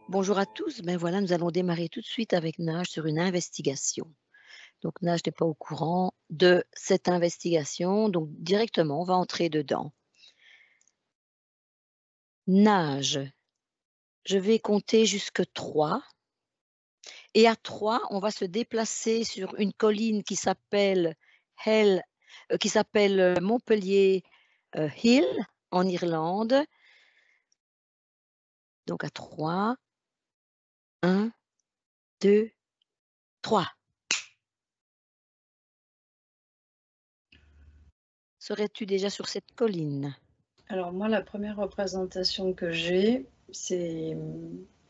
Bonjour à tous, ben voilà, nous allons démarrer tout de suite avec Nage sur une investigation. Donc Nage n'est pas au courant de cette investigation, donc directement, on va entrer dedans. Nage, je vais compter jusque 3 et à 3, on va se déplacer sur une colline Hell qui s'appelle, Montpellier, Hill en Irlande. Donc à 3, 1, 2, 3. Serais-tu déjà sur cette colline? Alors moi, la première représentation que j'ai, c'est,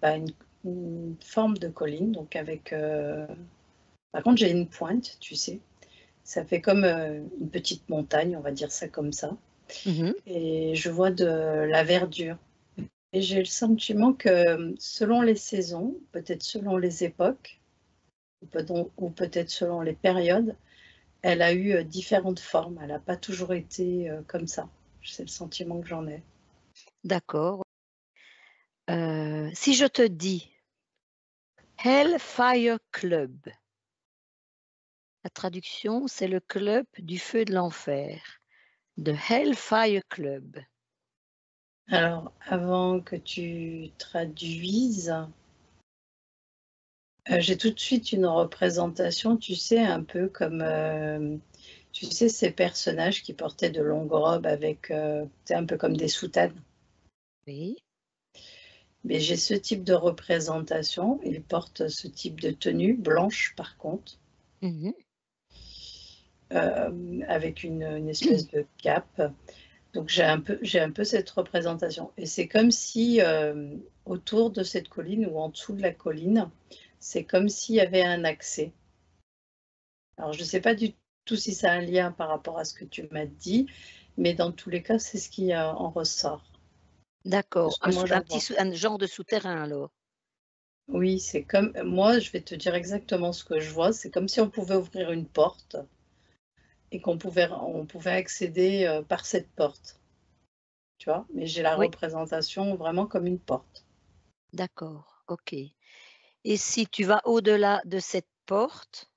bah, une forme de colline, donc avec, par contre, j'ai une pointe, tu sais? Ça fait comme, une petite montagne, on va dire ça comme ça, Mmh. et je vois de la verdure et j'ai le sentiment que, selon les saisons, peut-être selon les époques, ou peut-être selon les périodes, elle a eu, différentes formes. Elle a pas toujours été, comme ça. C'est le sentiment que j'en ai. D'accord. Si je te dis Hellfire Club, la traduction, c'est le club du feu de l'enfer. The Hellfire Club. Alors, avant que tu traduises, j'ai tout de suite une représentation, tu sais, un peu comme, tu sais, ces personnages qui portaient de longues robes avec, tu sais, un peu comme des soutanes. Oui. Mais j'ai ce type de représentation, ils portent ce type de tenue, blanche par contre, Mmh. avec une espèce de cape. Donc j'ai un peu cette représentation et c'est comme si, autour de cette colline ou en dessous de la colline, c'est comme s'il y avait un accès. Alors je ne sais pas du tout si ça a un lien par rapport à ce que tu m'as dit, mais dans tous les cas, c'est ce qui, en ressort, de D'accord, ce que moi un j'en petit vois. un genre de souterrain alors? Oui, c'est comme moi, je vais te dire exactement ce que je vois, c'est comme si on pouvait ouvrir une porte et on pouvait accéder, par cette porte, tu vois? Mais j'ai la Oui, représentation vraiment comme une porte. d'accord, OK. Et si tu vas au-delà de cette porte,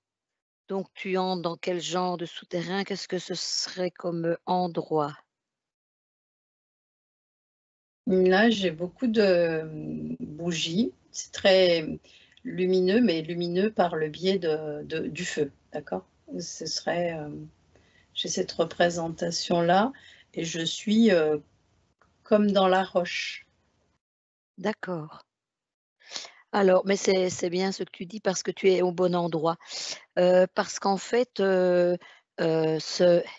donc tu entres dans quel genre de souterrain? Qu'est-ce que ce serait comme, endroit? Là, j'ai beaucoup de, bougies. C'est très lumineux, mais lumineux par le biais du feu, d'accord? Ce serait, j'ai cette représentation-là et je suis, comme dans la roche. D'accord. Alors, mais c'est bien ce que tu dis parce que tu es au bon endroit. Parce qu'en fait, ce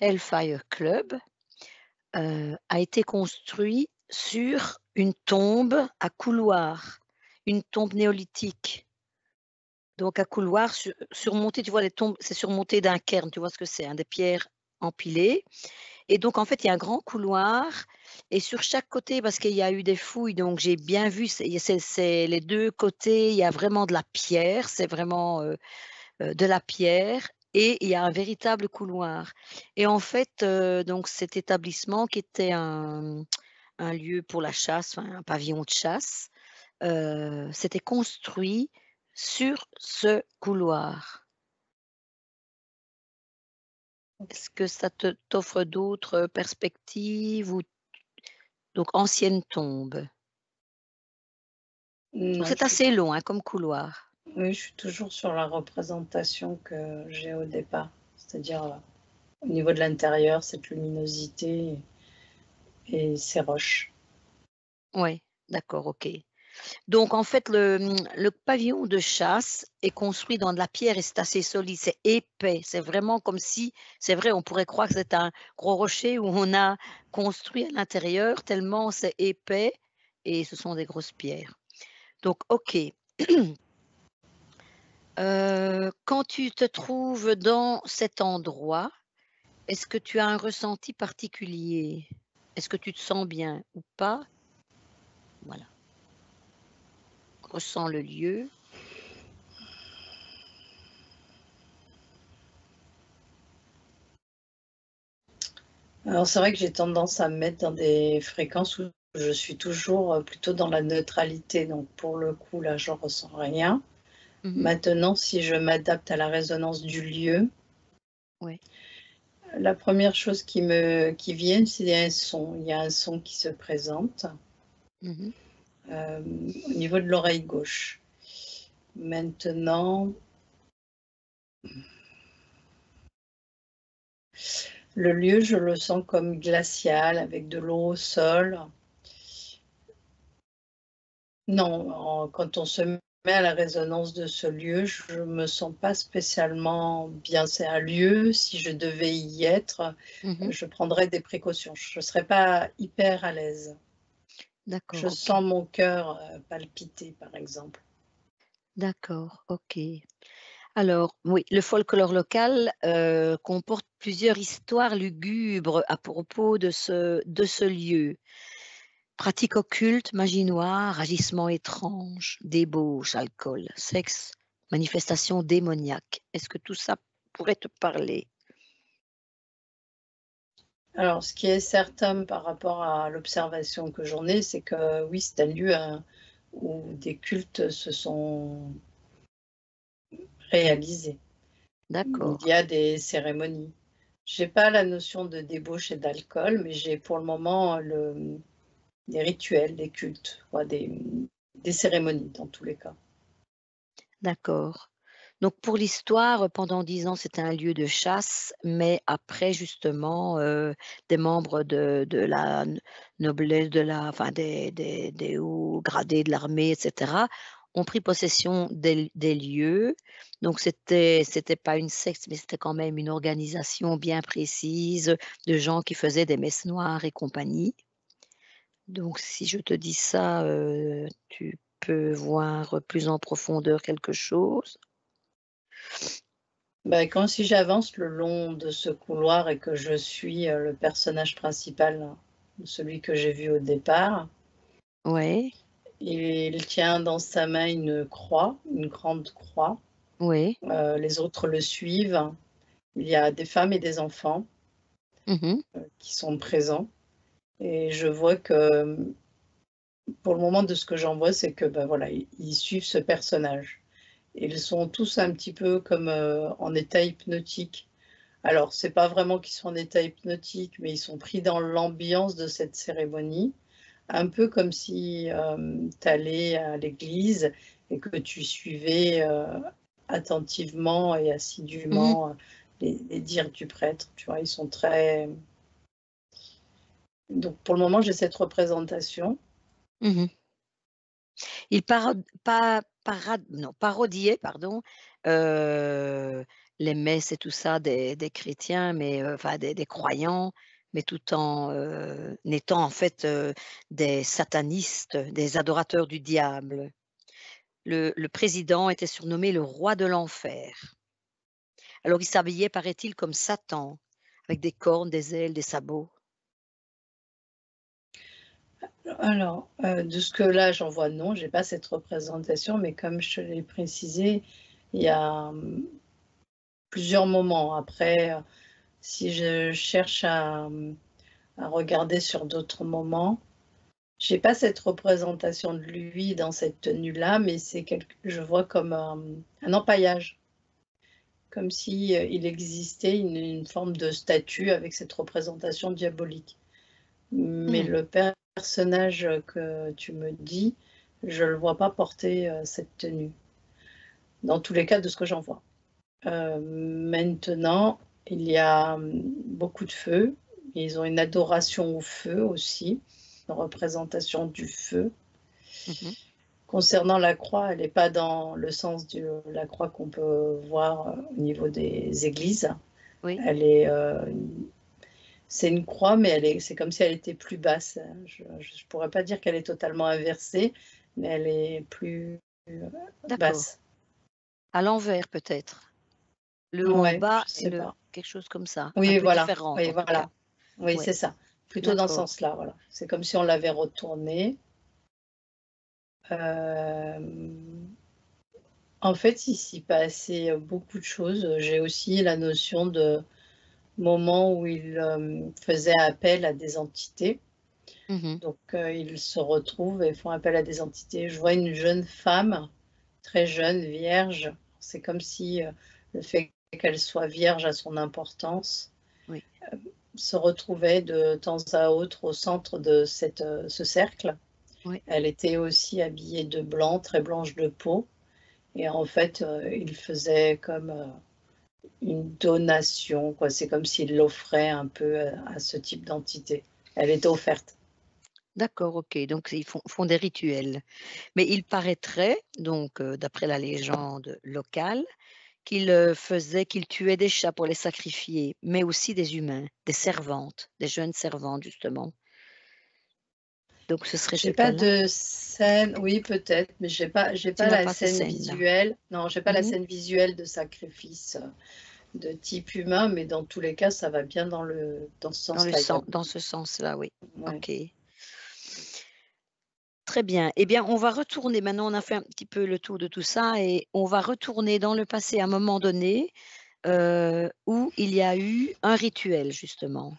Hellfire Club, a été construit sur une tombe à couloir, une tombe néolithique. Donc à couloir surmonté, tu vois les tombes, c'est surmonté d'un cairn, tu vois ce que c'est, hein? Des pierres empilées et donc en fait, il y a un grand couloir et sur chaque côté, parce qu'il y a eu des fouilles, donc j'ai bien vu, c'est les 2 côtés, il y a vraiment de la pierre, c'est vraiment, de la pierre et il y a un véritable couloir et en fait, donc cet établissement qui était un lieu pour la chasse, enfin un pavillon de chasse, s'était construit sur ce couloir. Est-ce que ça te t'offre d'autres perspectives ou donc ancienne tombe. Donc Non, c'est je suis assez long, hein, comme couloir. oui, je suis toujours sur la représentation que j'ai au départ. C'est-à-dire, au niveau de l'intérieur, cette luminosité et ces roches. Ouais, d'accord, OK. Donc en fait, le pavillon de chasse est construit dans de la pierre et c'est assez solide, c'est épais. C'est vraiment comme si c'est vrai, on pourrait croire que c'est un gros rocher où on a construit à l'intérieur tellement c'est épais et ce sont des grosses pierres. Donc OK. Quand tu te trouves dans cet endroit, est-ce que tu as un ressenti particulier? Est-ce que tu te sens bien ou pas? Voilà, ressens le lieu. Alors c'est vrai que j'ai tendance à me mettre dans des fréquences où je suis toujours plutôt dans la neutralité, donc pour le coup, là, je ressens rien. Mmh. Maintenant, si je m'adapte à la résonance du lieu, Ouais. la première chose qui vient, c'est un son. Il y a un son qui se présente, Mmh. au niveau de l'oreille gauche. Maintenant, le lieu, je le sens comme glacial avec de l'eau au sol. Non, quand on se met à la résonance de ce lieu, je me sens pas spécialement bien. C'est un lieu, si je devais y être, Mmh. je prendrais des précautions. Je serais pas hyper à l'aise. Je D'accord, OK. sens mon cœur, palpiter, par exemple. D'accord, OK. Alors, oui, le folklore local, comporte plusieurs histoires lugubres à propos de ce lieu. Pratiques occultes, magie noire, agissements étranges, débauche, alcool, sexe, manifestations démoniaques. Est-ce que tout ça pourrait te parler? Alors, ce qui est certain par rapport à l'observation que j'en ai, c'est que oui, c'est un lieu, où des cultes se sont réalisés. Il D'accord. y a des cérémonies. J'ai pas la notion de débauche et d'alcool, mais j'ai pour le moment des rituels, des cultes, quoi, des cérémonies dans tous les cas. D'accord. Donc pour l'histoire, pendant 10 ans, c'était un lieu de chasse, mais après justement, des membres de la noblesse, de la enfin des hauts gradés de l'armée et cetera, ont pris possession des lieux. Donc c'était pas une secte, mais c'était quand même une organisation bien précise de gens qui faisaient des messes noires et compagnie. Donc si je te dis ça, tu peux voir plus en profondeur quelque chose? Bah, quand si j'avance le long de ce couloir et que je suis, le personnage principal, hein, celui que j'ai vu au départ, Ouais, il tient dans sa main une croix, une grande croix, oui. les autres le suivent. Il y a des femmes et des enfants, Mmh. qui sont présents et je vois que, pour le moment de ce que j'en vois, c'est que, bah, voilà, ils suivent ce personnage. Ils sont tous un petit peu comme, en état hypnotique. Alors, c'est pas vraiment qu'ils sont en état hypnotique, mais ils sont pris dans l'ambiance de cette cérémonie, un peu comme si, tu allais à l'église et que tu suivais, attentivement et Mmh mh. assidûment, les dires du prêtre, tu vois? Ils sont très donc pour le moment, j'ai cette représentation. Mmh. Il parod pa parad non, parodiait, pardon, heu, les messes et tout ça des chrétiens, mais enfin des croyants, mais tout en, n'étant en fait, des satanistes, des adorateurs du diable. Le président était surnommé le roi de l'enfer. Alors il s'habillait, paraît-il, comme Satan, avec des cornes, des ailes, des sabots. Alors, de ce que là j'en vois, non, j'ai pas cette représentation, mais comme je te l'ai précisé, il y a, plusieurs moments. Après, si je cherche à regarder sur d'autres moments, j'ai pas cette représentation de lui dans cette tenue-là, mais c'est quelque je vois comme, un empaillage, comme si, il existait une forme de statue avec cette représentation diabolique. Mais Mmh. le personnage que tu me dis, je le vois pas porter, cette tenue, dans tous les cas de ce que j'en vois. Maintenant, il y a, beaucoup de feu. Ils ont une adoration au feu aussi, une représentation du feu. Mmh. Concernant la croix, elle est pas dans le sens de la croix qu'on peut voir, au niveau des églises. Oui. Elle est, c'est une croix, mais c'est comme si elle était plus basse. Je pourrais pas dire qu'elle est totalement inversée, mais elle est plus, D'accord. basse. À l'envers peut-être? Le haut en Ouais, bas je et sais le pas. quelque chose comme ça, un Oui, peu voilà, différente oui, en tout cas. voilà. Oui, Ouais, c'est ça. Plutôt dans ce d'accord. sens-là, voilà. C'est comme si on l'avait retourné. Hem, En fait, il s'y passait, beaucoup de choses. J'ai aussi la notion de moment où il, faisait appel à des entités. Mmh. Donc ils se retrouvent et font appel à des entités. Je vois une jeune femme, très jeune, vierge. C'est comme si, le fait qu'elle soit vierge a son importance, Oui, se retrouvait de temps à autre au centre de ce cercle. oui. Elle était aussi habillée de blanc, très blanche de peau et en fait, il faisait comme, une donation, quoi. C'est comme s'il l'offrait un peu à ce type d'entité. Elle était offerte. D'accord, OK, donc ils font des rituels. Mais il paraîtrait donc, d'après la légende locale, qu'ils tuaient des chats pour les sacrifier, mais aussi des humains, des servantes, des jeunes servantes justement. Donc ce serait ce J'ai pas cas-là? de scène, oui peut-être, mais j'ai Tu pas n'as la pas ces scène scènes-là? visuelle. Non, j'ai pas la Mmh. scène visuelle de sacrifice, de type humain, mais dans tous les cas, ça va bien dans ce sens-là. Dans ce sens-là, oui. Ouais. OK. Très bien. Eh bien, on va retourner maintenant, on a fait un petit peu le tour de tout ça et on va retourner dans le passé à un moment donné, où il y a eu un rituel justement.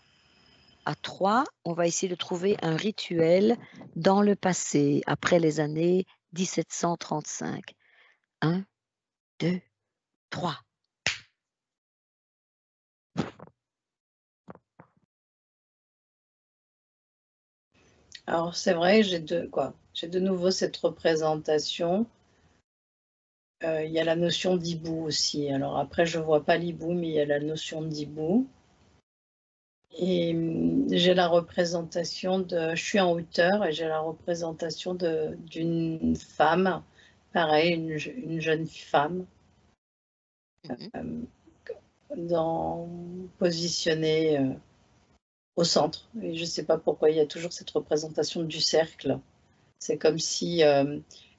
À 3, on va essayer de trouver un rituel dans le passé, après les années 1735. 1, 2, 3. Alors c'est vrai, j'ai de nouveau cette représentation. Il y a la notion d'hibou aussi. Alors après, je vois pas l'hibou, mais il y a la notion d'hibou et j'ai la représentation je suis en hauteur et j'ai la représentation d'une femme, pareil, une jeune femme, Mmh. hem, dans positionnée, au centre et je sais pas pourquoi il y a toujours cette représentation du cercle. C'est comme si,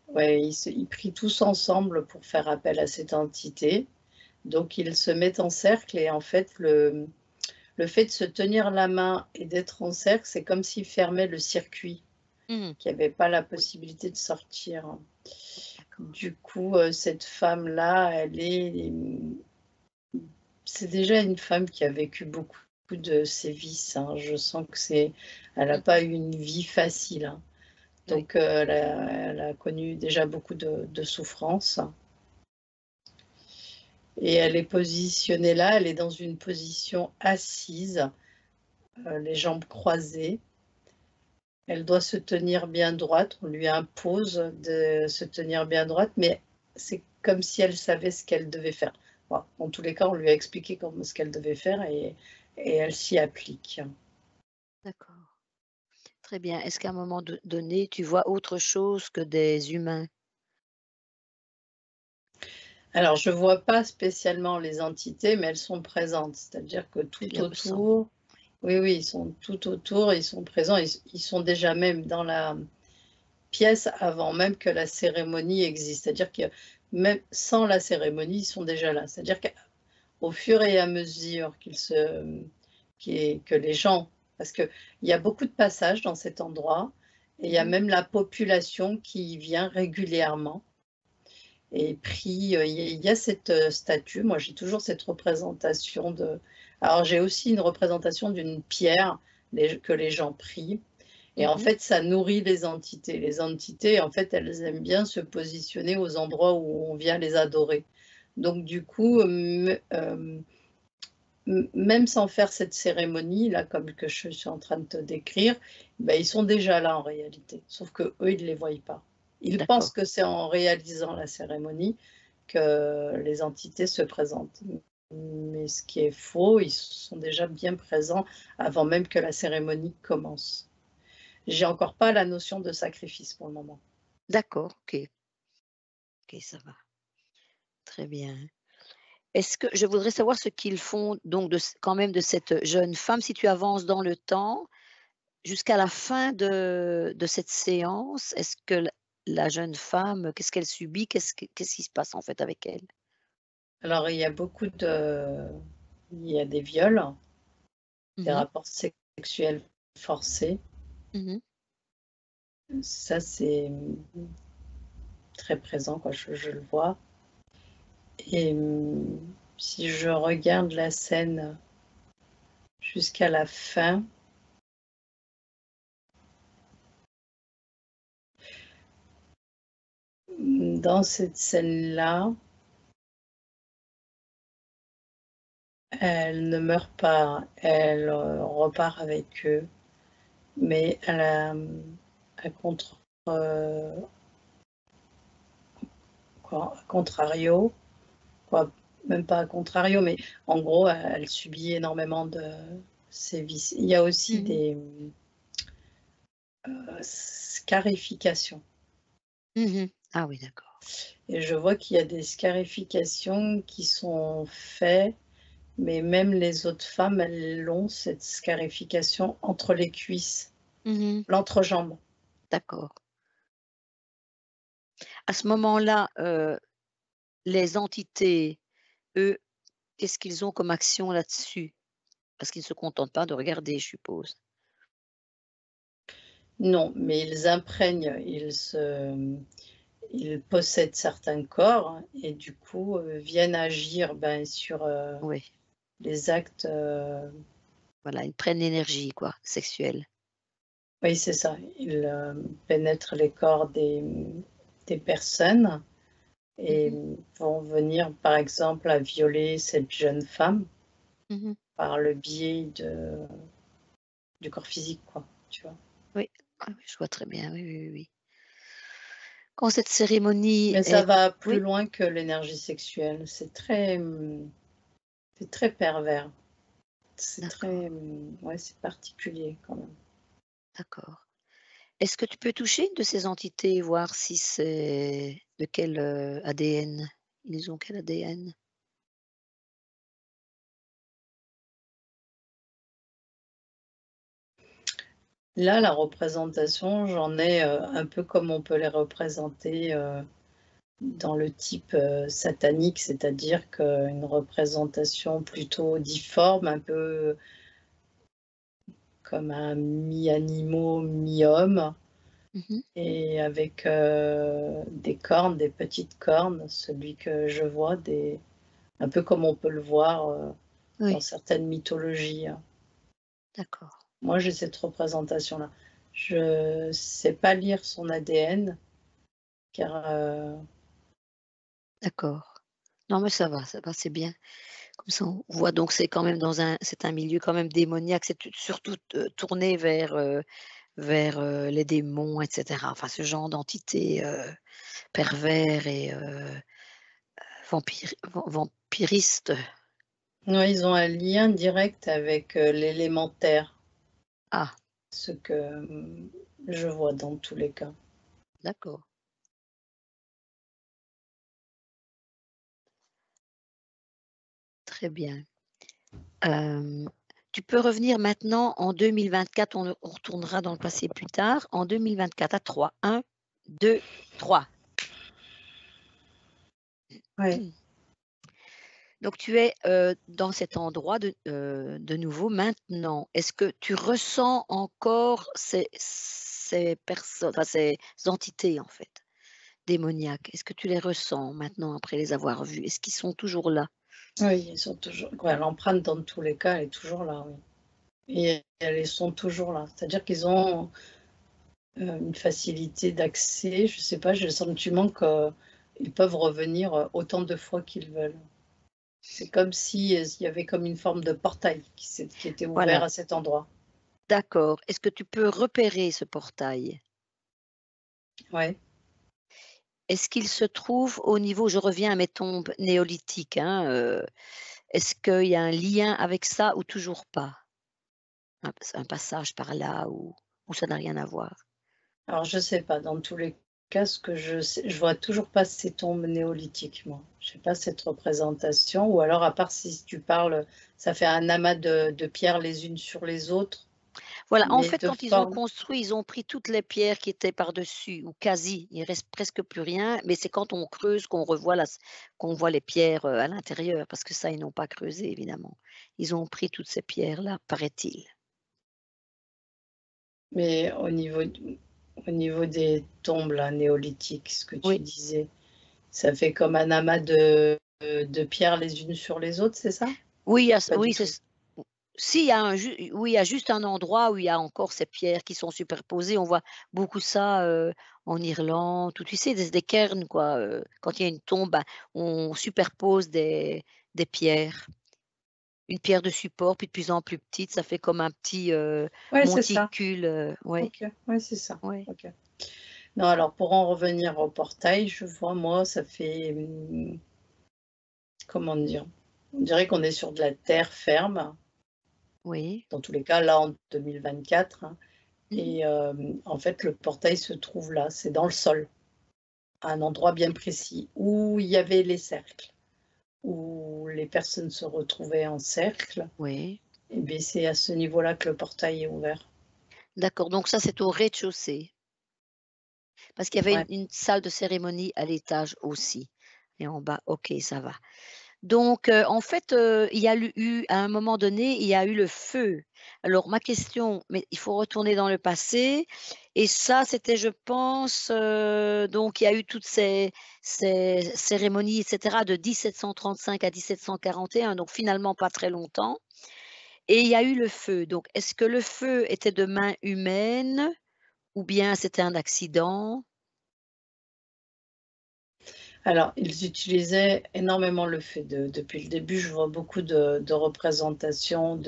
ouais, ils prient tous ensemble pour faire appel à cette entité. Donc ils se mettent en cercle et en fait le fait de se tenir la main et d'être en cercle, c'est comme s'ils fermaient le circuit, Mmh. qu'il y avait pas la Oui, possibilité de sortir. d'accord. Du coup, cette femme-là, c'est déjà une femme qui a vécu beaucoup de sévices, hein. Je sens que elle a pas Mmh. eu une vie facile, hein. Oui. Donc, elle a connu déjà beaucoup de souffrances et elle est positionnée là, elle est dans une position assise, les jambes croisées. Elle doit se tenir bien droite, on lui impose de se tenir bien droite, mais c'est comme si elle savait ce qu'elle devait faire. Bon, en tous les cas, on lui a expliqué ce qu'elle devait faire et elle s'y applique. D'accord. Très bien. Est-ce qu'à un moment donné, tu vois autre chose que des humains? Alors, je ne vois pas spécialement les entités, mais elles sont présentes. C'est-à-dire que Tu tout les ressens? autour, oui, oui, ils sont tout autour, ils sont présents, ils sont déjà même dans la pièce avant même que la cérémonie existe. C'est-à-dire que même sans la cérémonie, ils sont déjà là. C'est-à-dire qu'au fur et à mesure que les gens, parce qu'il y a beaucoup de passages dans cet endroit et il y a Mmh. même la population qui y vient régulièrement et prie, il y a cette, statue. Moi, j'ai toujours cette représentation alors j'ai aussi une représentation d'une pierre, que les gens prient et en Mmh. fait, ça nourrit les entités. Les entités, en fait, elles aiment bien se positionner aux endroits où on vient les adorer. Donc du coup, même sans faire cette cérémonie là, comme que je suis en train de te décrire, bah, ils sont déjà là en réalité, sauf qu'eux, ils ne les voient pas. Ils pensent D'accord. que c'est en réalisant la cérémonie que les entités se présentent. Mais ce qui est faux, ils sont déjà bien présents avant même que la cérémonie commence. J'ai encore pas la notion de sacrifice pour le moment. D'accord, OK. OK, ça va. Très bien. Est-ce que je voudrais savoir ce qu'ils font donc quand même de cette jeune femme, si tu avances dans le temps, jusqu'à la fin de cette séance, est-ce que la jeune femme, qu'est-ce qu'elle subit? Qu'est-ce qui se passe en fait avec elle? Alors il y a des viols, des Mmh. rapports sexuels forcés. Mmh. Ça, c'est, très présent, quoi, je le vois et si je regarde la scène jusqu'à la fin, Dans cette scène-là, elle ne meurt pas, elle, repart avec eux, mais à quoi? À contrario, quoi, même pas à contrario, mais en gros, elle subit énormément de sévices. Il y a aussi Mmh mh. des, scarifications Mmh. Ah oui, d'accord. et je vois qu'il y a des scarifications qui sont faites, mais même les autres femmes, elles l'ont cette scarification entre les cuisses, Mmh. l'entrejambe. D'accord. À ce moment-là, les entités, eux, qu'est-ce qu'ils ont comme action là-dessus? Parce qu'ils ne se contentent pas de regarder, je suppose? Non, mais ils imprègnent, ils possèdent certains corps et du coup, viennent agir, ben, sur, Oui, les actes, voilà, ils prennent l'énergie quoi, sexuelle. oui, c'est ça. Ils, pénètrent les corps des personnes et Mmh. vont venir, par exemple, à violer cette jeune femme Mmh. par le biais du corps physique, quoi, tu vois? Oui. Ah oui, je vois très bien, oui, oui, oui, oui. Quand cette cérémonie Mais ça est va plus oui, loin que l'énergie sexuelle. C'est très pervers. C'est d'accord, très, ouais, c'est particulier quand même. d'accord. Est-ce que tu peux toucher une de ces entités et voir si c'est de quel, ADN? Ils ont quel ADN? Là, la représentation, j'en ai, un peu comme on peut les représenter, dans le type, satanique, c'est-à-dire qu'une représentation plutôt difforme, un peu comme un mi-animaux, mi-homme Mmh. et avec, des cornes, des petites cornes, celui que je vois, des un peu comme on peut le voir, dans Oui, certaines mythologies, hein. d'accord, Moi, j'ai cette représentation-là. Je sais pas lire son ADN car, d'accord. Non, mais ça va, c'est bien. Comme ça, on voit donc c'est un milieu quand même démoniaque, c'est surtout, tourné vers, les démons et cetera. Enfin, ce genre d'entité, pervers et vampiristes. ouais, ils ont un lien direct avec, l'élémentaire, Ah, ce que, je vois dans tous les cas. d'accord, très bien. Hem, Tu peux revenir maintenant en 2024, on retournera dans le passé plus tard. En 2024 à 3, 1, 2, 3. Ouais. Donc tu es, dans cet endroit de nouveau maintenant. Est-ce que tu ressens encore ces personnes, enfin ces entités en fait, démoniaques? Est-ce que tu les ressens maintenant après les avoir vues? Est-ce qu'ils sont toujours là? Oui, ils sont toujours ouais, l'empreinte dans tous les cas, elle est toujours là, oui et elles sont toujours là. C'est-à-dire qu'ils ont, une facilité d'accès, je sais pas, j'ai le sentiment qu'ils peuvent revenir, autant de fois qu'ils veulent. C'est comme si, il y avait comme une forme de portail qui était ouvert Voilà, à cet endroit. d'accord. Est-ce que tu peux repérer ce portail? Ouais. Est-ce qu'il se trouve au niveau, je reviens à mes tombes néolithiques, hein, est-ce qu'il y a un lien avec ça ou toujours pas? Un passage par là ou ça n'a rien à voir? Alors je sais pas, dans tous les cas, ce que je sais je vois toujours pas ces tombes néolithiques, moi. J'ai pas cette représentation ou alors à part si tu parles, ça fait un amas de pierres les unes sur les autres, Voilà, en mais fait, de quand ils ont forme construit, ils ont pris toutes les pierres qui étaient par-dessus ou quasi, il reste presque plus rien, mais c'est quand on creuse qu'on revoit qu'on voit les pierres, à l'intérieur parce que ça, ils n'ont pas creusé évidemment. Ils ont pris toutes ces pierres-là, paraît-il. mais au niveau des tombes là, néolithiques, ce que tu Oui, disais, ça fait comme un amas de pierres les unes sur les autres, c'est ça? oui, il y a Pas oui, du tout? si, il y a oui, il y a juste un endroit où il y a encore ces pierres qui sont superposées. On voit beaucoup ça, en Irlande, ou tu sais, des cairns quoi, quand il y a une tombe, ben, on superpose des pierres. Une pierre de support, puis de plus en plus petite, ça fait comme un petit, Ouais, c'est ça. monticule, ouais, OK, ouais, c'est ça. ouais. OK. Non, alors pour en revenir au portail, je vois moi, ça fait, comment dire? On dirait qu'on est sur de la terre ferme, Oui. dans tous les cas, là, en 2024, hein, Mmh. et en fait, le portail se trouve là, c'est dans le sol, à un endroit bien précis, où il y avait les cercles, où les personnes se retrouvaient en cercle, Oui. et beh, c'est à ce niveau-là que le portail est ouvert. D'accord, donc ça, c'est au rez-de-chaussée? Parce qu'il y avait Ouais. une salle de cérémonie à l'étage aussi et en bas, OK, ça va. Donc, en fait, il y a eu à un moment donné, il y a eu le feu. Alors ma question, mais il faut retourner dans le passé et ça, c'était je pense, donc il y a eu toutes ces cérémonies et cetera de 1735 à 1741, donc finalement pas très longtemps et il y a eu le feu. Donc est-ce que le feu était de main humaine ou bien c'était un accident? Alors, ils utilisaient énormément le feu. Depuis le début, je vois beaucoup de représentations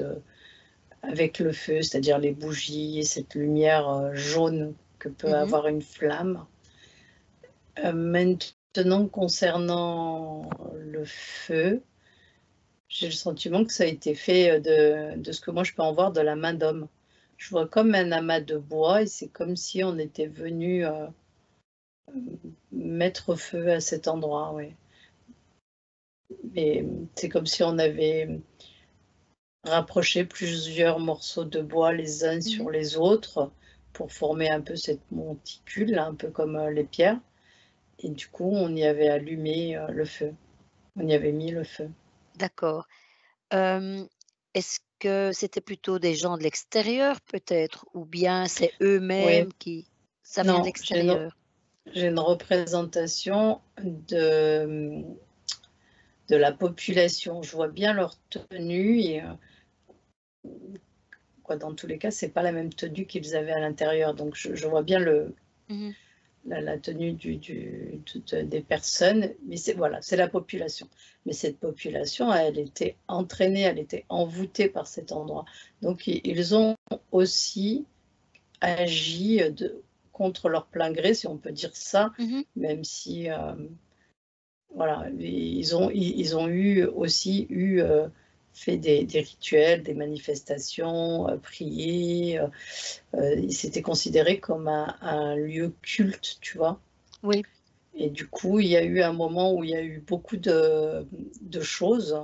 avec le feu, c'est-à-dire les bougies, cette lumière jaune que peut Mmh. avoir une flamme. Maintenant, concernant le feu, j'ai le sentiment que ça a été fait de ce que moi je peux en voir de la main d'homme. Je vois comme un amas de bois et c'est comme si on était venu mettre feu à cet endroit, oui. Et c'est comme si on avait rapproché plusieurs morceaux de bois les uns Mmh. sur les autres pour former un peu cette monticule, un peu comme les pierres. Et du coup, on y avait allumé le feu. On y avait mis le feu. D'accord. Est-ce que c'était plutôt des gens de l'extérieur peut-être? Ou bien c'est Oui, eux-mêmes qui ça vient de non, l'extérieur? j'ai une représentation de la population. Je vois bien leur tenue et quoi, dans tous les cas, c'est pas la même tenue qu'ils avaient à l'intérieur. Donc je vois bien Mmh. la tenue des personnes, mais c'est voilà, c'est la population. Mais cette population, elle était entraînée, elle était envoûtée par cet endroit. Donc ils ont aussi agi contre leur plein gré, si on peut dire ça, Mmh. même si voilà, ils ont eu aussi fait des rituels, des manifestations, prié, c'était considéré comme un lieu culte, tu vois? Oui. Et du coup, il y a eu un moment où il y a eu beaucoup de choses,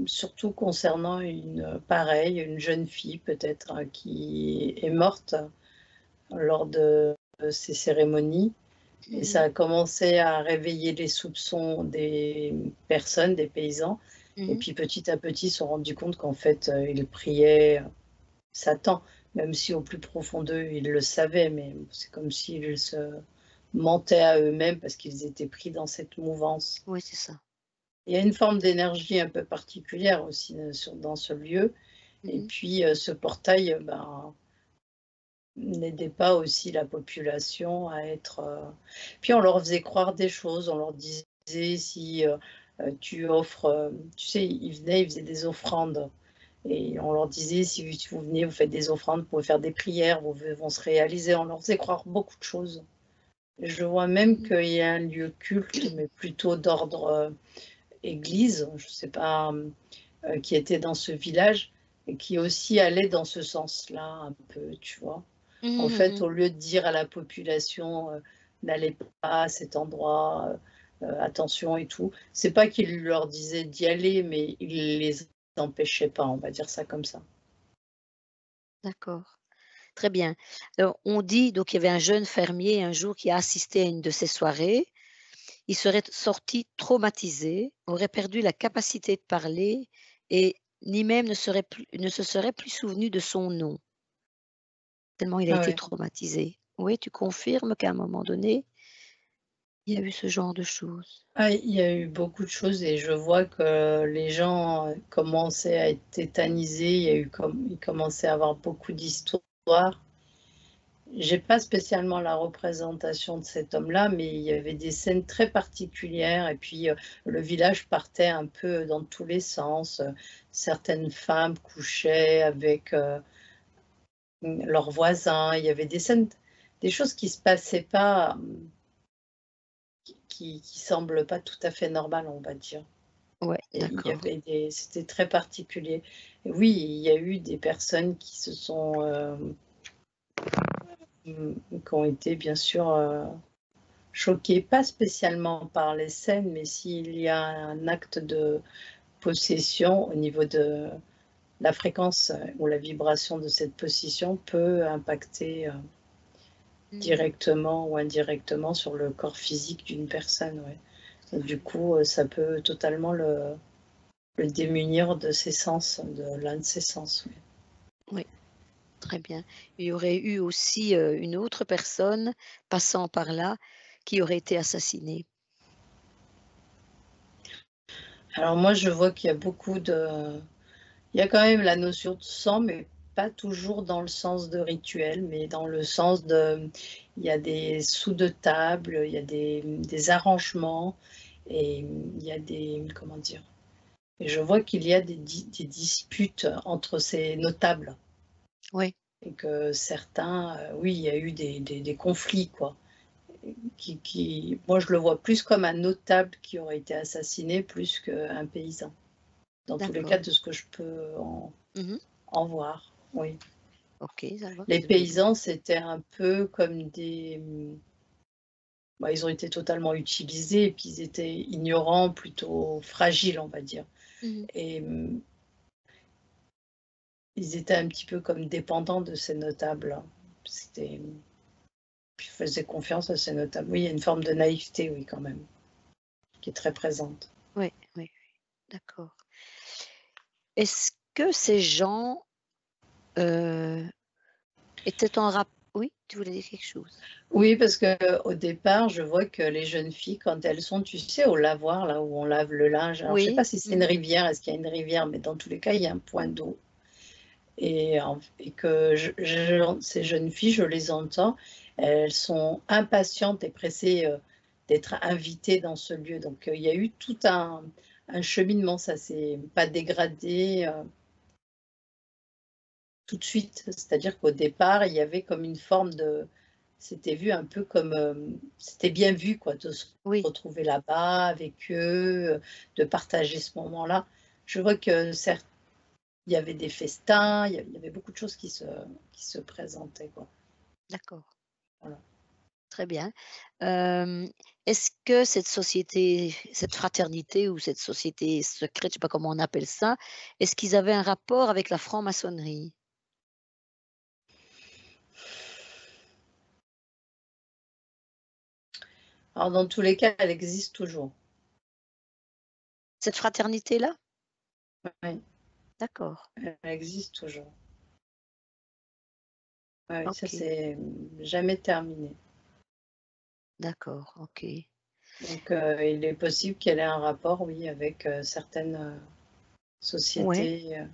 surtout concernant une jeune fille peut-être, qui est morte lors de ces cérémonies. Et ça Mmh. a commencé à réveiller les soupçons des personnes, des paysans. Et Mmh. puis petit à petit, ils se sont rendus compte qu'en fait, ils priaient Satan, même si au plus profond d'eux, ils le savaient, mais c'est comme s'ils se mentaient à eux-mêmes parce qu'ils étaient pris dans cette mouvance. Oui, c'est ça. Il y a une forme d'énergie un peu particulière aussi, dans ce lieu. Et Mmh. puis, ce portail, ben, n'aidait pas aussi la population à être, puis on leur faisait croire des choses. On leur disait si, tu offres, tu sais, ils venaient, ils faisaient des offrandes et on leur disait: «Si vous venez, vous faites des offrandes, vous pouvez faire des prières, vos vœux vont se réaliser». On leur faisait croire beaucoup de choses. Je vois même Mmh. qu'il y a un lieu culte, mais plutôt d'ordre, église, je sais pas, qui était dans ce village et qui aussi allait dans ce sens-là un peu, tu vois? En Mmh fait, mh. au lieu de dire à la population, «N'allez pas à cet endroit, attention et tout», c'est pas qu'il leur disait d'y aller, mais il les empêchait pas, on va dire ça comme ça. D'accord. Très bien. Alors on dit donc il y avait un jeune fermier un jour qui a assisté à une de ces soirées. Il serait sorti traumatisé, aurait perdu la capacité de parler et ni même ne se serait plus souvenu de son nom, tellement il a Ah été ouais. traumatisé. Oui, tu confirmes qu'à un moment donné, il y a eu ce genre de choses? Ah, il y a eu beaucoup de choses et je vois que les gens, commençaient à être tétanisés. Il y a eu comme ils commençaient à avoir beaucoup d'histoires j'ai pas spécialement la représentation de cet homme-là, mais il y avait des scènes très particulières et puis, le village partait un peu dans tous les sens, certaines femmes couchaient avec, leurs voisins. Il y avait des scènes, des choses qui se passaient pas, qui semblent pas tout à fait normales, on va dire. Ouais, Et il y d'accord. avait des c'était très particulier. Et oui, il y a eu des personnes qui se sont, qui ont été bien sûr, choquées, pas spécialement par les scènes, mais s'il y a un acte de possession au niveau de la fréquence, ou la vibration de cette possession peut impacter, Mmh. directement ou indirectement sur le corps physique d'une personne, ouais. Et du coup, ça peut totalement le démunir de ses sens, de l'un de ses sens, oui. Oui, très bien. Il y aurait eu aussi, une autre personne passant par là qui aurait été assassinée. Alors moi, je vois qu'il y a beaucoup de il y a quand même la notion de sang, mais pas toujours dans le sens de rituel, mais dans le sens de il y a des sous de table, il y a des arrangements et il y a des comment dire? Et je vois qu'il y a des disputes entre ces notables Oui, et que certains, oui, il y a eu des conflits, quoi. Qui moi, je le vois plus comme un notable qui aurait été assassiné plus qu'un paysan. Dans tous les cas, d'accord. de ce que je peux Mmh. en voir, oui. OK, ça va, Les je vais paysans, c'était un peu comme des, bah, ils ont été totalement utilisés et puis ils étaient ignorants, plutôt fragiles, on va dire mmh. et ils étaient un petit peu comme dépendants de ces notables. C'était Puis ils faisaient confiance à ces notables. Oui, il y a une forme de naïveté, oui, quand même, qui est très présente. Oui, oui, d'accord. Est-ce que ces gens, heu, étaient en rap oui, tu voulais dire quelque chose? Oui, parce qu'au départ, je vois que les jeunes filles, quand elles sont, tu sais, au lavoir, là où on lave le linge, alors je sais Oui. pas si c'est une Mmh. rivière, est-ce qu'il y a une rivière? Mais dans tous les cas, il y a un point d'eau et que ces jeunes filles, je les entends, elles sont impatientes et pressées, d'être invitées dans ce lieu. Donc, il y a eu tout un cheminement, ça s'est pas dégradé, tout de suite. C'est-à-dire qu'au départ, il y avait comme une forme de c'était vu un peu comme, c'était bien vu quoi, de se Oui, retrouver là-bas avec eux, de partager ce moment-là. Je vois que certes, il y avait des festins, il y avait beaucoup de choses qui se présentaient quoi, d'accord, voilà. très bien. Hem, est-ce que cette société, cette fraternité ou cette société secrète, je sais pas comment on appelle ça, est-ce qu'ils avaient un rapport avec la franc-maçonnerie? Alors dans tous les cas, elle existe toujours. Cette fraternité-là? Oui, D'accord, elle existe toujours. Oui, oui, ça OK, c'est, jamais terminé. d'accord, OK. Donc il est possible qu'elle ait un rapport, oui, avec, certaines, Ouais. sociétés,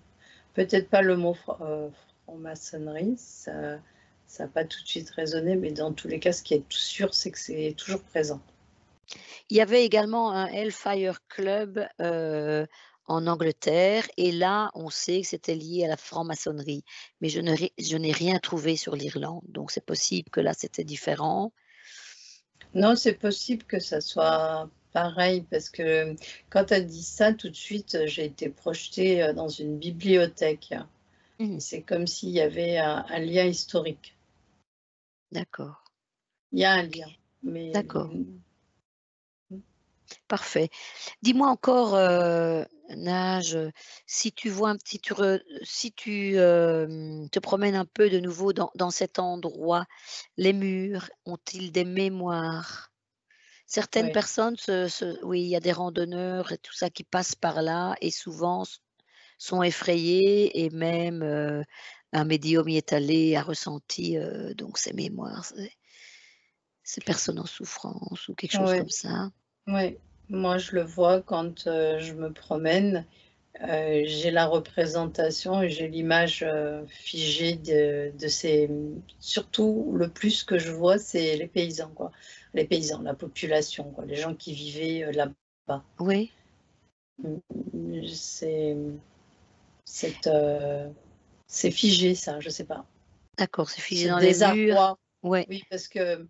peut-être pas le mot franc-maçonnerie, ça a pas tout de suite résonné, mais dans tous les cas, ce qui est sûr, c'est que c'est toujours présent. Il y avait également un Hellfire Club, en Angleterre et là, on sait que c'était lié à la franc-maçonnerie, mais je n'ai rien trouvé sur l'Irlande, donc c'est possible que là, c'était différent. Non, c'est possible que ça soit pareil parce que quand tu as dit ça, tout de suite, j'ai été projetée, dans une bibliothèque et Mmh. c'est comme s'il y avait un lien historique. D'accord, Il y a un OK, lien, mais d'accord, parfait. Dis-moi encore, Nage, si tu vois un petit tu re si tu, te promènes un peu de nouveau dans cet endroit, les murs ont-ils des mémoires? Certaines oui, personnes oui, il y a des randonneurs et tout ça qui passent par là et souvent sont effrayés et même, un médium y est allé, a ressenti, donc ces mémoires, ces personnes en souffrance ou quelque chose oui, comme ça. oui. Moi, je le vois quand, je me promène. j'ai la représentation et j'ai l'image figée de ces... Surtout, le plus que je vois, c'est les paysans, quoi. Les paysans, la population, quoi, les gens qui vivaient là-bas. Oui, C'est figé, ça, je sais pas. d'accord, c'est figé Ce dans les murs. désarroi. Ouais, Oui, parce que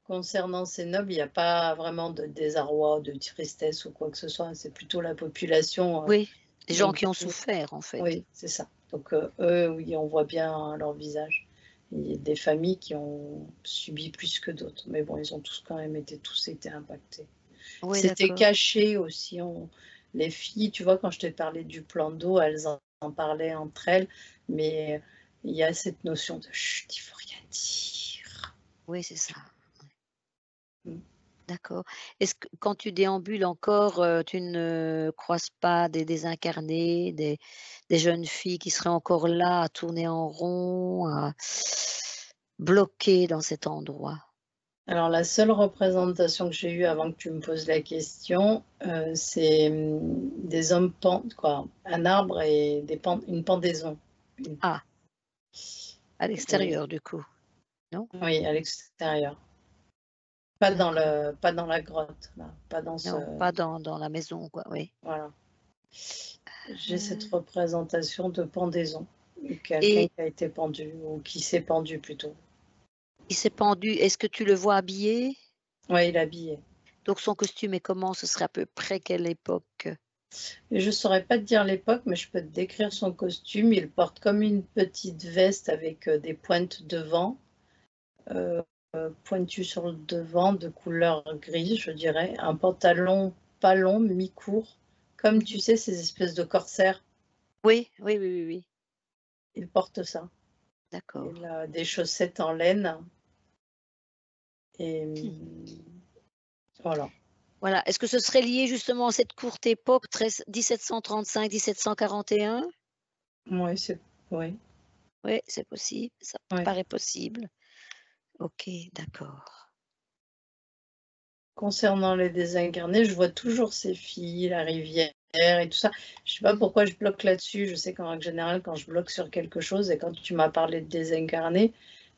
concernant ces nobles, il n'y a pas vraiment de désarroi, de tristesse ou quoi que ce soit. C'est plutôt la population. oui, les gens Donc qui ont du coup, souffert, en fait. oui, c'est ça. Donc eux, oui, on voit bien leur visage. Il y a des familles qui ont subi plus que d'autres. Mais bon, ils ont tous été impactés. Oui, C'était d'accord. caché aussi. Les filles, tu vois, quand je t'ai parlé du plan d'eau, elles en parlaient entre elles. Mais il y a cette notion de chut, il faut rien dire. Oui, c'est ça. Mm. D'accord. Est-ce que quand tu déambules encore, tu ne croises pas des désincarnés, des jeunes filles qui seraient encore là à tourner en rond, bloquées dans cet endroit? Alors la seule représentation que j'ai eue avant que tu me poses la question, c'est, des hommes quoi, un arbre et une pendaison. Une Ah, à et l'extérieur du coup, non? oui, à l'extérieur. D'accord. Pas dans la grotte, là, pas dans ce... Non, pas dans la maison quoi, oui. Voilà. J'ai cette Heu représentation de pendaison, quelqu'un et qui a été pendu ou qui s'est pendu plutôt. il s'est pendu, est-ce que tu le vois habillé? Ouais, il est habillé. Donc son costume est comment? Ce serait à peu près quelle époque? Et je saurais pas te dire l'époque, mais je peux te décrire son costume. Il porte comme une petite veste avec, des pointes devant, heu pointues sur le devant, de couleur grise, je dirais. Un pantalon pas long, mi-court, comme Mmh. tu sais ces espèces de corsaires, Oui, oui, oui, oui, oui. il porte ça. D'accord. Il a des chaussettes en laine et voilà. Voilà. Est-ce que ce serait lié justement à cette courte époque 1735-1741? Mouais, oui, Oui, c'est possible, ça ouais. paraît possible. OK, d'accord. Concernant les désincarnés, je vois toujours ces filles, la rivière et tout ça. Je sais pas Mmh. pourquoi je bloque là-dessus. Je sais qu'en règle générale, quand je bloque sur quelque chose et quand tu m'as parlé de désincarnés,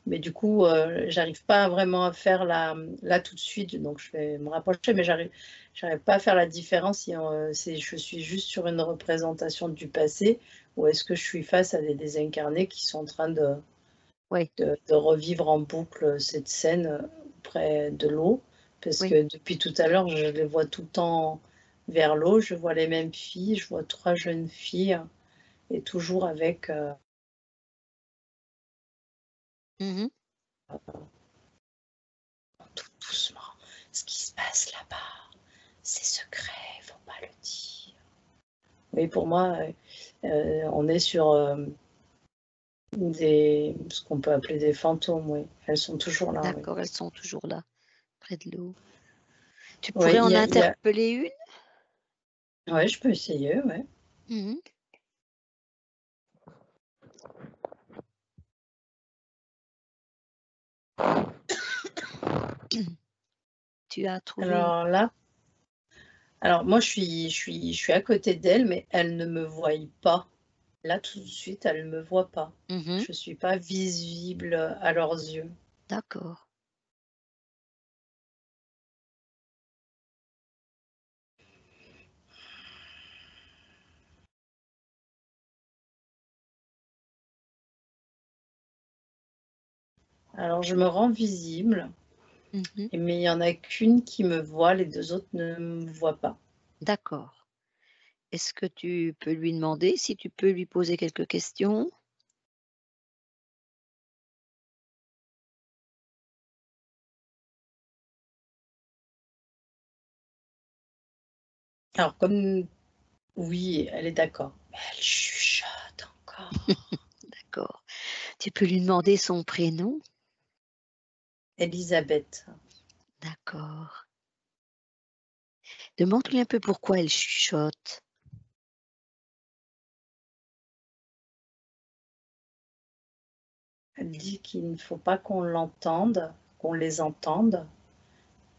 mais du coup, j'arrive pas vraiment à faire là tout de suite, donc je vais me rapprocher, mais j'arrive pas à faire la différence si, si je suis juste sur une représentation du passé ou est-ce que je suis face à des désincarnés qui sont en train Oui, de revivre en boucle cette scène, près de l'eau. Parce oui. que depuis tout à l'heure, je les vois tout le temps vers l'eau, je vois les mêmes filles, je vois 3 jeunes filles et toujours avec, Mmh. tout doucement: «Ce qui se passe là-bas, c'est secret, il faut pas le dire». Oui, pour moi, on est sur, ce qu'on peut appeler des fantômes, oui. Elles sont toujours là, oui. D'accord, elles sont toujours là, près de l'eau. Tu Oui, pourrais en il y a interpeller une? ouais, je peux essayer, ouais. Mmh. Tu as trouvé une? Alors là, alors moi, je suis à côté d'elle, mais elle ne me voit pas. Là, tout de suite, elle ne me voit pas. Mmh. Je suis pas visible, à leurs yeux. D'accord. Alors je me rends visible, Mmh. mais il y en a qu'une qui me voit, les 2 autres ne me voient pas. D'accord. Est-ce que tu peux lui demander si tu peux lui poser quelques questions? Alors comme oui, elle est d'accord, mais elle chuchote encore. D'accord. Tu peux lui demander son prénom? Elisabeth. D'accord. Demande-lui un peu pourquoi elle chuchote. Elle dit qu'il ne faut pas qu'on l'entende, qu'on les entende,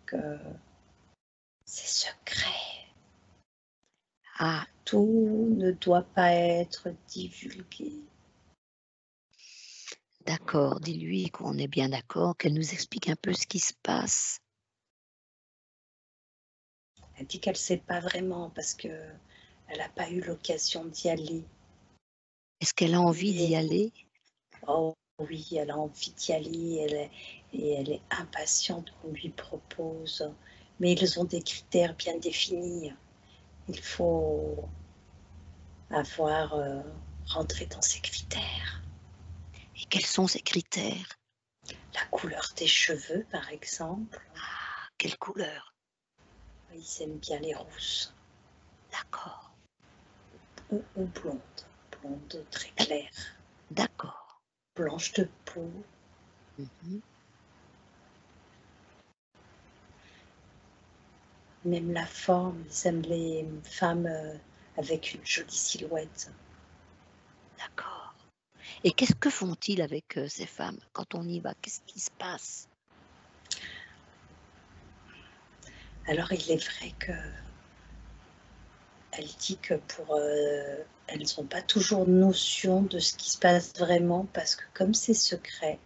que c'est secret. Ah, Tout ne doit pas être divulgué. d'accord. Dis-lui qu'on est bien d'accord, qu'elle nous explique un peu ce qui se passe. Elle dit qu'elle ne sait pas vraiment parce qu'elle n'a pas eu l'occasion d'y aller. Est-ce qu'elle a envie Mais d'y aller? oh oui, elle a envie d'y aller, et elle est impatiente qu'on lui propose. Mais ils ont des critères bien définis. Il faut avoir rentré dans ces critères. Et quels sont ces critères? La couleur des cheveux, par exemple. Ah, quelle couleur? Ils aiment bien les rousses D'accord, ou blondes, blondes très claires, d'accord. blanches de peau. Mmh. Même la forme, ils aiment les femmes avec une jolie silhouette. D'accord. Et qu'est-ce que font-ils avec, ces femmes quand on y va? Qu'est-ce qui se passe? Alors il est vrai qu'elle dit que elles n'ont pas toujours notion de ce qui se passe vraiment parce que comme c'est secret,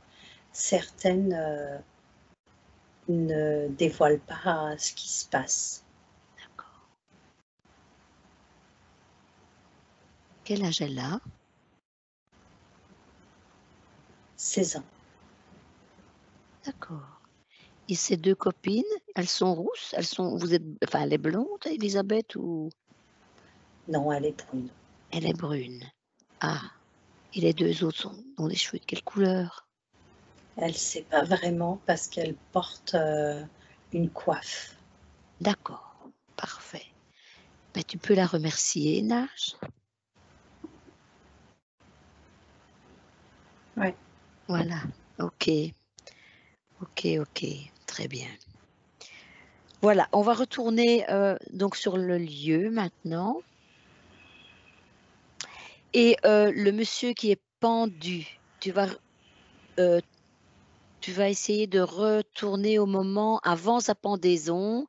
certaines ne dévoilent pas ce qui se passe. D'accord. Quel âge elle a? 16 ans. D'accord. Et ces 2 copines, elles sont rousses? Vous êtes enfin, elle est blonde, Élisabeth, ou Non, elle est brune. elle est brune? Ah, et les 2 autres ont des cheveux de quelle couleur? Elle ne sait pas vraiment parce qu'elle porte une coiffe. D'accord, parfait. Ben, tu peux la remercier, Nage. Ouais. Voilà, OK, OK, OK, très bien. Voilà, on va retourner, donc sur le lieu maintenant, et le monsieur qui est pendu, heu, tu vas essayer de retourner au moment avant sa pendaison,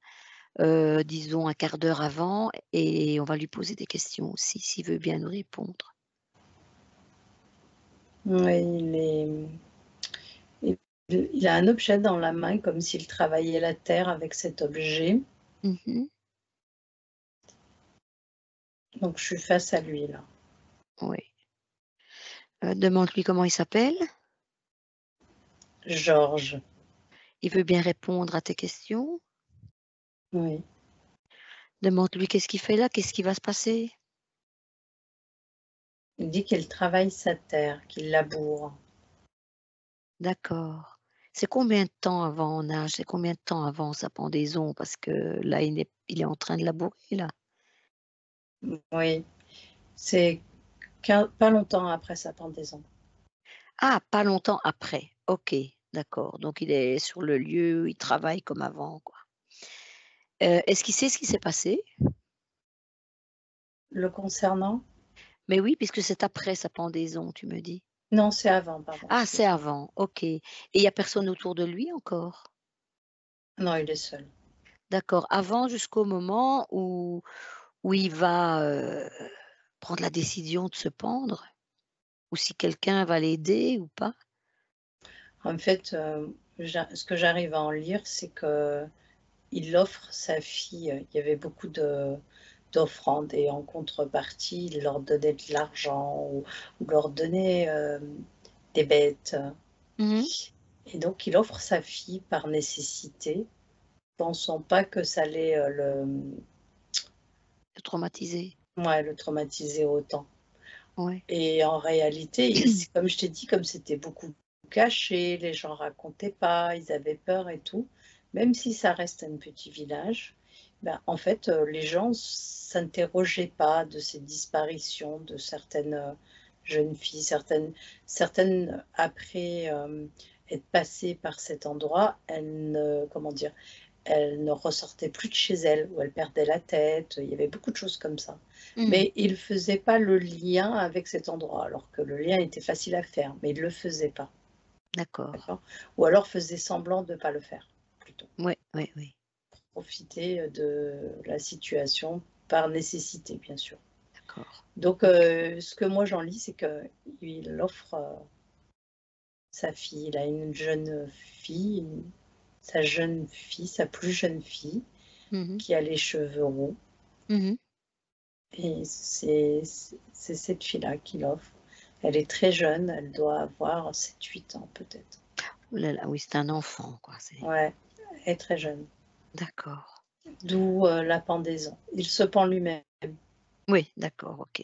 disons un quart d'heure avant, et on va lui poser des questions aussi, s'il veut bien nous répondre. Oui, il a un objet dans la main comme s'il travaillait la terre avec cet objet. Mmh. Donc je suis face à lui là. Oui. Demande-lui comment il s'appelle. Georges. Il veut bien répondre à tes questions. Oui. Demande-lui qu'est-ce qu'il fait là? Qu'est-ce qui va se passer? Il dit qu'il travaille sa terre, qu'il laboure. D'accord. C'est combien de temps avant on nage? C'est combien de temps avant sa pendaison? Parce que là, il est en train de labourer là. Oui, c'est pas longtemps après sa pendaison. Ah, pas longtemps après. OK, d'accord. Donc il est sur le lieu, il travaille comme avant, quoi. Est-ce qu'il sait ce qui s'est passé? Le concernant? Mais oui, puisque c'est après sa pendaison, tu me dis. Non, c'est avant, pardon, Ah, c'est excuse-moi. avant, OK. Et il y a personne autour de lui encore? Non, il est seul. D'accord, avant jusqu'au moment où il va, prendre la décision de se pendre? Ou si quelqu'un va l'aider ou pas? En fait, ce que j'arrive à en lire, c'est qu'il offre sa fille. Il y avait beaucoup d'offrandes et en contrepartie, il leur donnait de l'argent ou leur donnait des bêtes. Mmh. Et donc, il offre sa fille par nécessité, pensant pas que ça allait Traumatisé? ouais, le traumatiser autant. Ouais. Et en réalité, c'est comme je t'ai dit, comme c'était beaucoup caché, les gens racontaient pas, ils avaient peur et tout, même si ça reste un petit village, ben, en fait, les gens s'interrogeaient pas de ces disparitions de certaines, jeunes filles, certaines après, être passées par cet endroit, elles ne comment dire? Elle ne ressortait plus de chez elle, ou elle perdait la tête, il y avait beaucoup de choses comme ça. Mmh. Mais il ne faisait pas le lien avec cet endroit, alors que le lien était facile à faire, mais il ne le faisait pas, D'accord. d'accord? Ou alors faisait semblant de ne pas le faire, plutôt. Ouais, ouais, oui. Profiter, de la situation par nécessité, bien sûr. d'accord. Donc OK. ce que moi j'en lis, c'est qu'il offre, sa fille. Il a une jeune fille, sa plus jeune fille, Mmh mh. qui a les cheveux roux Mmh. et c'est cette fille-là qu'il offre. Elle est très jeune, elle doit avoir 7, 8 ans peut-être. Ouh là là, oui, c'est un enfant, quoi, c'est Ouais, elle est très jeune, d'accord. d'où, la pendaison. Il se pend lui-même. Oui, d'accord, OK.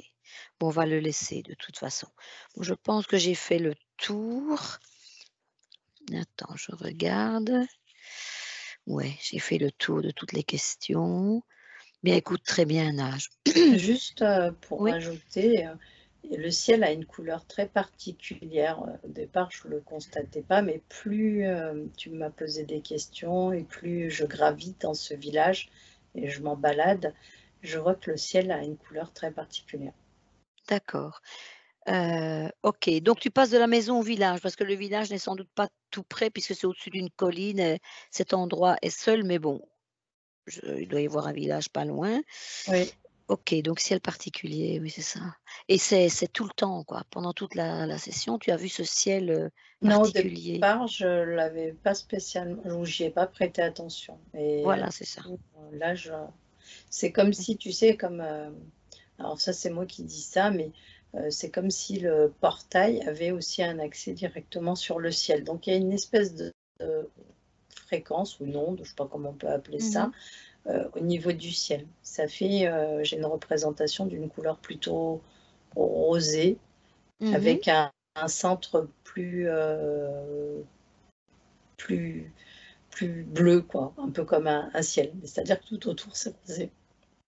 Bon, on va le laisser de toute façon. Bon, je pense que j'ai fait le tour. Attends, je regarde. Ouais, j'ai fait le tour de toutes les questions. Bien, écoute, très bien, nage. Juste, pour Oui, rajouter, le ciel a une couleur très particulière, au départ je le constatais pas, mais plus, tu m'as posé des questions et plus je gravite dans ce village et je m'en balade, je vois que le ciel a une couleur très particulière. d'accord. OK, donc tu passes de la maison au village, parce que le village n'est sans doute pas tout près puisque c'est au-dessus d'une colline et cet endroit est seul, mais bon, il doit y avoir un village pas loin. Oui. OK, donc ciel particulier, oui, c'est ça. Et c'est tout le temps, quoi? Pendant toute la session, tu as vu ce ciel, Non, au particulier? départ, je l'avais pas spécialement ou j'y ai pas prêté attention et Voilà, c'est ça. là je c'est comme Mmh. si, tu sais, comme, alors ça, c'est moi qui dis ça, mais c'est comme si le portail avait aussi un accès directement sur le ciel. Donc il y a une espèce de fréquence ou une onde, je ne sais pas comment on peut appeler Mmh ça, mh. au niveau du ciel. Ça fait, j'ai une représentation d'une couleur plutôt rosée Mmh. avec un centre plus plus bleu quoi, un peu comme un ciel. Mais c'est-à-dire que tout autour, c'est rosé.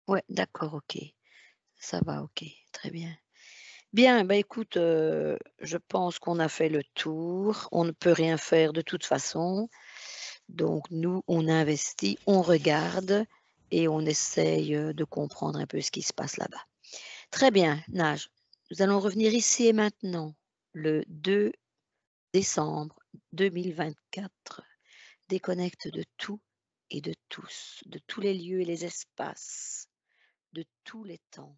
Ouais, d'accord, OK. Ça va, OK, très bien. Bien, bah, écoute, je pense qu'on a fait le tour. On ne peut rien faire de toute façon. Donc nous, on investit, on regarde et on essaye, de comprendre un peu ce qui se passe là-bas. Très bien, Nage. Nous allons revenir ici et maintenant, le 2 décembre 2024. Déconnecte de tout et de tous, de tous les lieux et les espaces, de tous les temps.